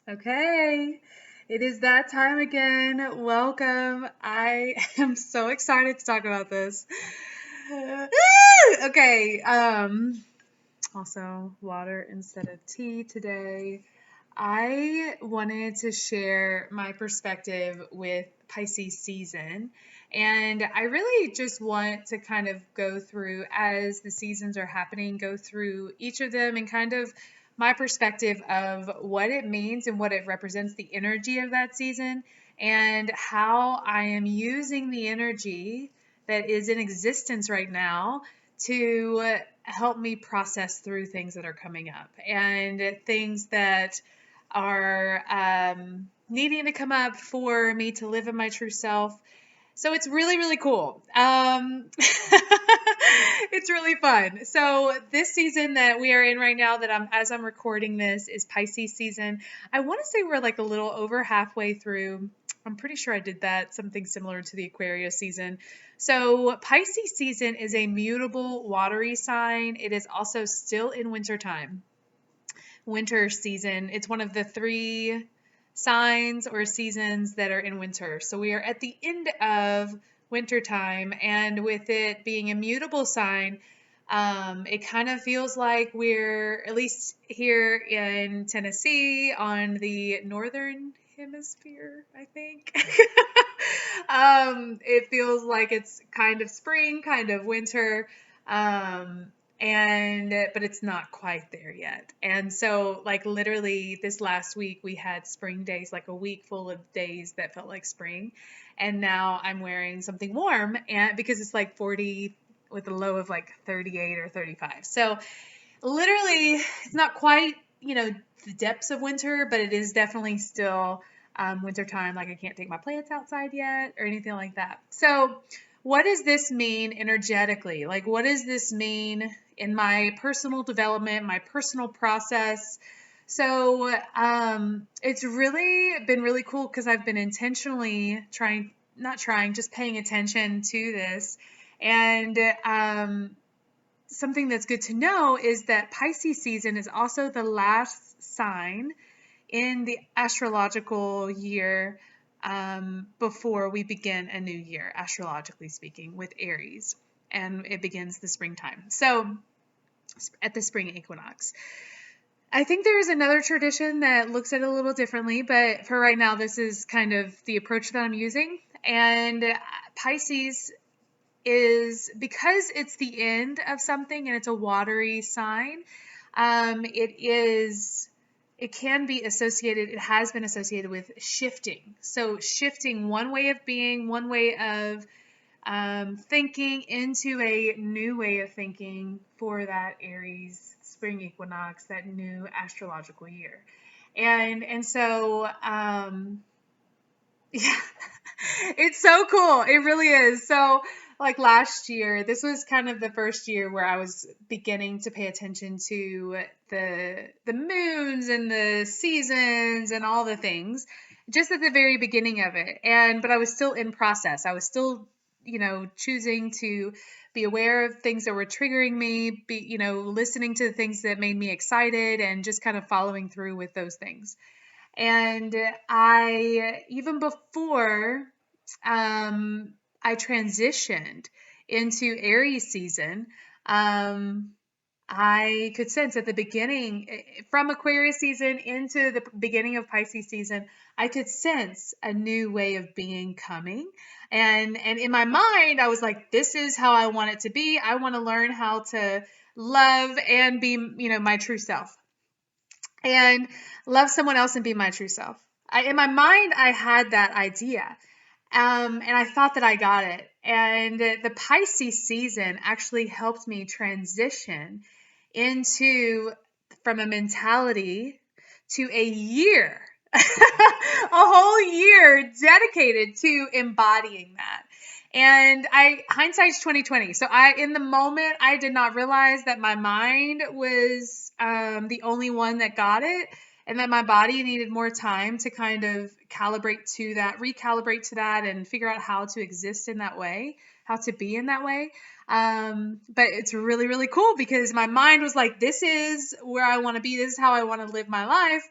Okay, it is that time again. Welcome. I am so excited to talk about this. Okay, also water instead of tea today. I wanted to share my perspective with Pisces season. And I really just want to kind of go through, as the seasons are happening, go through each of them and kind of my perspective of what it means and what it represents, the energy of that season, and how I am using the energy that is in existence right now to help me process through things that are coming up and things that are needing to come up for me to live in my true self. So it's really, really cool. It's really fun. So this season that we are in right now, as I'm recording this, is Pisces season. I want to say we're like a little over halfway through. I'm pretty sure I did that, something similar to the Aquarius season. So Pisces season is a mutable watery sign. It is also still in wintertime. Winter season. It's one of the three signs or seasons that are in winter. So we are at the end of winter time, and with it being a mutable sign, it kind of feels like we're, at least here in Tennessee, on the northern hemisphere, I think. It feels like it's kind of spring, kind of winter. Um, but it's not quite there yet. And so, like, literally this last week we had spring days, like a week full of days that felt like spring. And now I'm wearing something warm, and because it's like 40 with a low of like 38 or 35. So literally it's not quite, the depths of winter, but it is definitely still winter time. Like, I can't take my plants outside yet or anything like that. So what does this mean energetically? Like, what does this mean in my personal development, my personal process? So it's really been really cool because I've been intentionally just paying attention to this. And something that's good to know is that Pisces season is also the last sign in the astrological year before we begin a new year, astrologically speaking, with Aries. And it begins the springtime. So at the spring equinox. I think there's another tradition that looks at it a little differently, but for right now, this is kind of the approach that I'm using. And Pisces is, because it's the end of something and it's a watery sign, it can be associated, it has been associated with shifting. So shifting one way of being, one way of thinking into a new way of thinking for that Aries spring equinox, that new astrological year. And so yeah, it's so cool. It really is. So, like last year, this was kind of the first year where I was beginning to pay attention to the moons and the seasons and all the things, just at the very beginning of it. But I was still in process. I was still, choosing to be aware of things that were triggering me, listening to the things that made me excited, and just kind of following through with those things. And even before I transitioned into Aries season, I could sense at the beginning, from Aquarius season into the beginning of Pisces season, I could sense a new way of being coming. And in my mind, I was like, this is how I want it to be. I want to learn how to love and be, my true self, and love someone else and be my true self. In my mind, I had that idea. And I thought that I got it. And the Pisces season actually helped me transition into, from a mentality to a year, a whole year dedicated to embodying that. And hindsight's 2020. So in the moment, I did not realize that my mind was the only one that got it, and that my body needed more time to kind of recalibrate to that, and figure out how to exist in that way, how to be in that way. But it's really, really cool because my mind was like, this is where I want to be. This is how I want to live my life.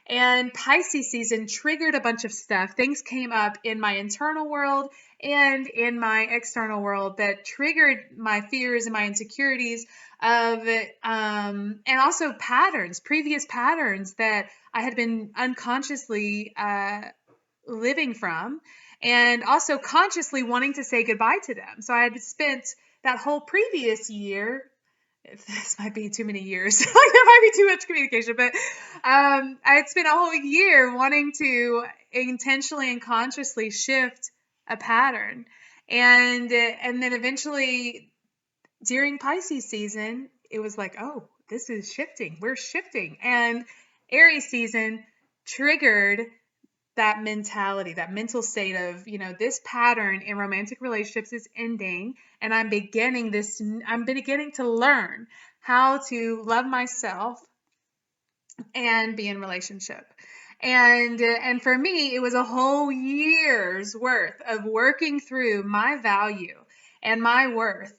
And Pisces season triggered a bunch of stuff. Things came up in my internal world and in my external world that triggered my fears and my insecurities of and also previous patterns that I had been unconsciously living from, and also consciously wanting to say goodbye to them. So I had spent that whole previous year, this might be too many years, like there might be too much communication, but I had spent a whole year wanting to intentionally and consciously shift a pattern. And then eventually during Pisces season, it was like, oh, this is shifting. We're shifting. And Aries season triggered that mentality, that mental state of, this pattern in romantic relationships is ending, and I'm beginning to learn how to love myself and be in relationship. And for me, it was a whole year's worth of working through my value and my worth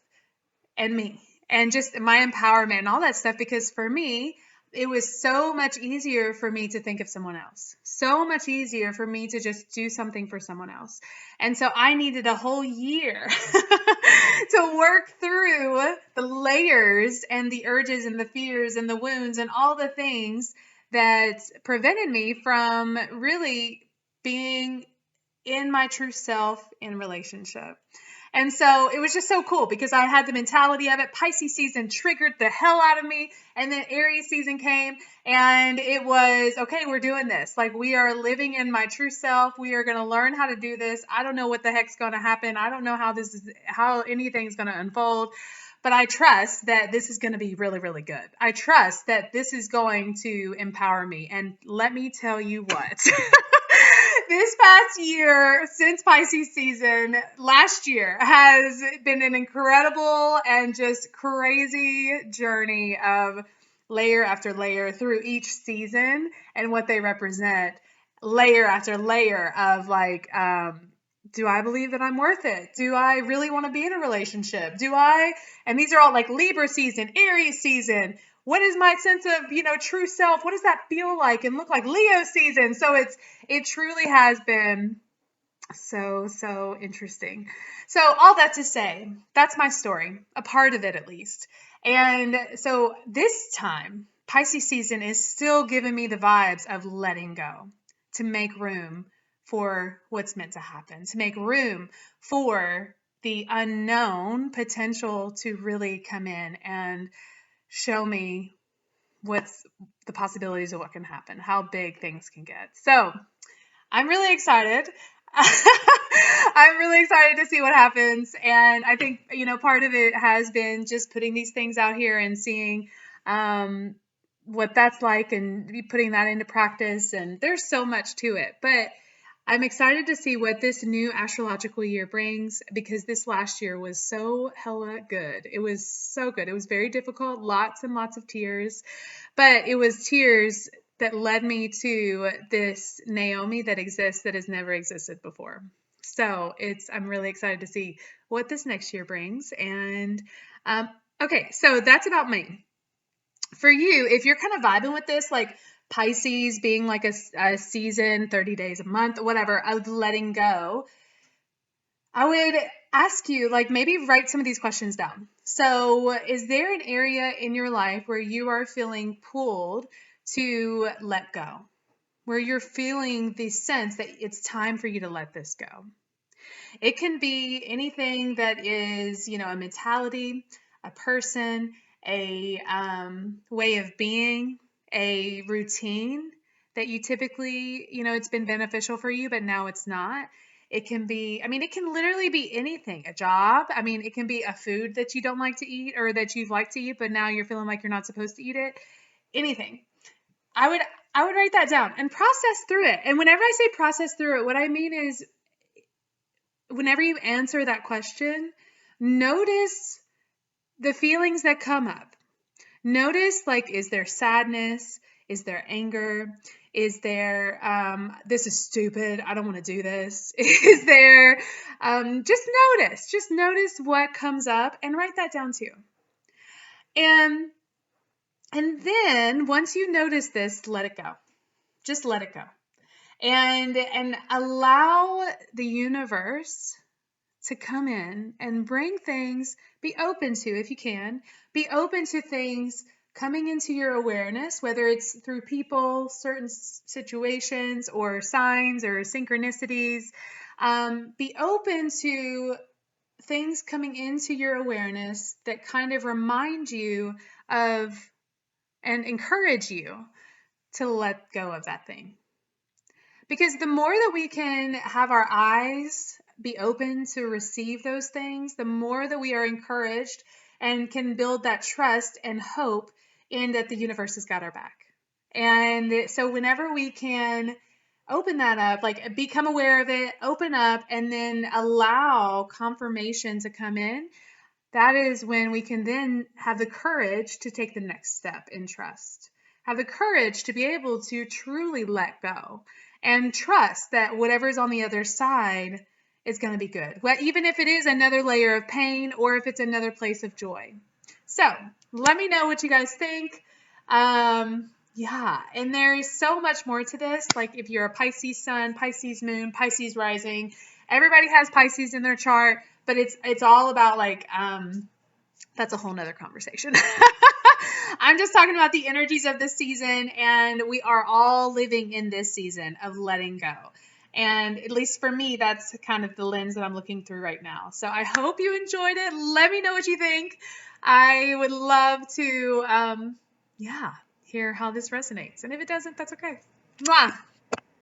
and me and just my empowerment and all that stuff, because for me, it was so much easier for me to think of someone else, so much easier for me to just do something for someone else. And so I needed a whole year to work through the layers and the urges and the fears and the wounds and all the things that prevented me from really being in my true self in relationship. And so it was just so cool because I had the mentality of it. Pisces season triggered the hell out of me. And then Aries season came and it was, okay, we're doing this. Like, we are living in my true self. We are going to learn how to do this. I don't know what the heck's going to happen. I don't know how anything's going to unfold. But I trust that this is going to be really, really good. I trust that this is going to empower me. And let me tell you what. This past year, since Pisces season, last year has been an incredible and just crazy journey of layer after layer through each season and what they represent. Layer after layer of like, do I believe that I'm worth it? Do I really want to be in a relationship? And these are all like Libra season, Aries season. What is my sense of, true self? What does that feel like and look like? Leo season. So it truly has been so interesting. So all that to say, that's my story, a part of it at least. And so this time, Pisces season is still giving me the vibes of letting go, to make room for what's meant to happen, to make room for the unknown potential to really come in and show me what's the possibilities of what can happen, how big things can get. So I'm really excited. I'm really excited to see what happens. And I think, part of it has been just putting these things out here and seeing what that's like and putting that into practice. And there's so much to it. But I'm excited to see what this new astrological year brings, because this last year was so hella good. It was so good. It was very difficult, lots and lots of tears, but it was tears that led me to this Naomi that exists that has never existed before. So I'm really excited to see what this next year brings. And okay, so that's about me. For you, if you're kind of vibing with this, like Pisces being like a season, 30 days, a month, whatever, of letting go, I would ask you, like, maybe write some of these questions down. So is there an area in your life where you are feeling pulled to let go, where you're feeling the sense that it's time for you to let this go? It can be anything that is, a mentality, a person, a way of being, a routine that you typically, it's been beneficial for you, but now it's not. It can be, it can literally be anything, a job. It can be a food that you don't like to eat or that you've liked to eat, but now you're feeling like you're not supposed to eat it. Anything. I would write that down and process through it. And whenever I say process through it, what I mean is, whenever you answer that question, notice the feelings that come up. Notice, like, is there sadness? Is there anger? Is there, this is stupid, I don't want to do this? Is there, just notice what comes up and write that down too. And then once you notice this, let it go. Just let it go. And allow the universe to come in and bring things, be open to, if you can, be open to things coming into your awareness, whether it's through people, certain situations, or signs or synchronicities. Be open to things coming into your awareness that kind of remind you of and encourage you to let go of that thing. Because the more that we can have our eyes be open to receive those things, the more that we are encouraged and can build that trust and hope in that the universe has got our back. And so whenever we can open that up, like become aware of it, open up, and then allow confirmation to come in, that is when we can then have the courage to take the next step in trust. Have the courage to be able to truly let go and trust that whatever's on the other side is going to be good. Well, even if it is another layer of pain or if it's another place of joy. So let me know what you guys think. Yeah, and there's so much more to this. Like if you're a Pisces sun, Pisces moon, Pisces rising, everybody has Pisces in their chart, but it's all about like that's a whole nother conversation. I'm just talking about the energies of this season, and we are all living in this season of letting go. And at least for me, that's kind of the lens that I'm looking through right now. So I hope you enjoyed it. Let me know what you think. I would love to, hear how this resonates. And if it doesn't, that's okay. Mwah!